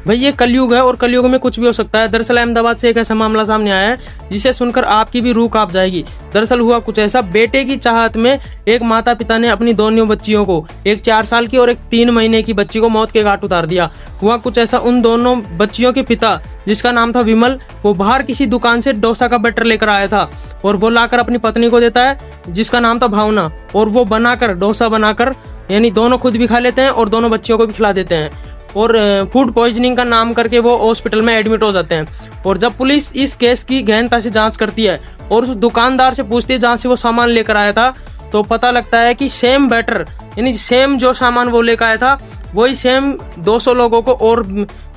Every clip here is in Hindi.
भाई ये कलयुग है और कलयुग में कुछ भी हो सकता है। दरअसल अहमदाबाद से एक ऐसा मामला सामने आया है जिसे सुनकर आपकी भी रूह कांप जाएगी। दरअसल हुआ कुछ ऐसा, बेटे की चाहत में एक माता पिता ने अपनी दोनों बच्चियों को, एक 4 साल की और एक 3 महीने की बच्ची को मौत के घाट उतार दिया। हुआ कुछ ऐसा, उन दोनों बच्चियों के पिता जिसका नाम था विमल, वो बाहर किसी दुकान से डोसा का बैटर लेकर आया था और वो लाकर अपनी पत्नी को देता है जिसका नाम था भावना, और वो बनाकर डोसा बनाकर यानी दोनों खुद भी खा लेते हैं और दोनों बच्चियों को भी खिला देते हैं और फूड पॉइजनिंग का नाम करके वो हॉस्पिटल में एडमिट हो जाते हैं। और जब पुलिस इस केस की गहनता से जांच करती है और उस दुकानदार से पूछती है जहाँ से वो सामान लेकर आया था, तो पता लगता है कि सेम बैटर यानी सेम जो सामान वो लेकर आया था वही सेम 200 लोगों को और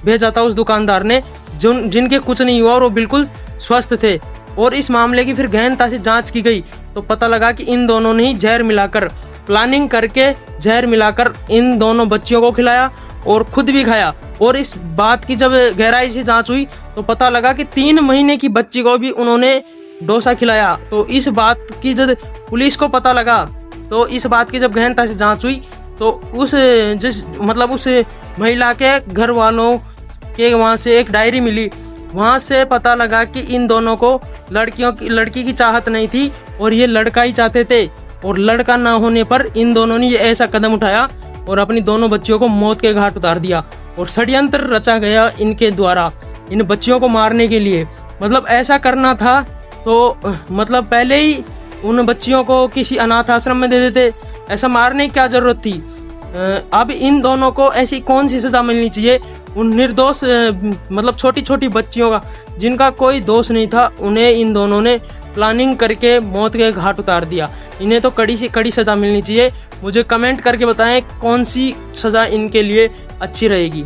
भेजा था उस दुकानदार ने, जिनके कुछ नहीं हुआ और वो बिल्कुल स्वस्थ थे। और इस मामले की फिर गहनता से जांच की गई तो पता लगा कि इन दोनों ने ही जहर मिलाकर, प्लानिंग करके जहर मिलाकर इन दोनों बच्चियों को खिलाया और खुद भी खाया। और इस बात की जब गहराई से जांच हुई तो पता लगा कि 3 महीने की बच्ची को भी उन्होंने डोसा खिलाया। तो इस बात की जब पुलिस को पता लगा, तो इस बात की जब गहनता से जांच हुई तो उस महिला के घर वालों के वहाँ से एक डायरी मिली। वहाँ से पता लगा कि इन दोनों को लड़की की चाहत नहीं थी और ये लड़का ही चाहते थे, और लड़का ना होने पर इन दोनों ने ये ऐसा कदम उठाया और अपनी दोनों बच्चियों को मौत के घाट उतार दिया। और षड्यंत्र रचा गया इनके द्वारा इन बच्चियों को मारने के लिए। मतलब ऐसा करना था तो मतलब पहले ही उन बच्चियों को किसी अनाथ आश्रम में दे देते, ऐसा मारने की क्या जरूरत थी। अब इन दोनों को ऐसी कौन सी सजा मिलनी चाहिए, उन निर्दोष मतलब छोटी छोटी बच्चियों का जिनका कोई दोष नहीं था, उन्हें इन दोनों ने प्लानिंग करके मौत के घाट उतार दिया। इन्हें तो कड़ी से कड़ी सज़ा मिलनी चाहिए। मुझे कमेंट करके बताएं कौन सी सज़ा इनके लिए अच्छी रहेगी।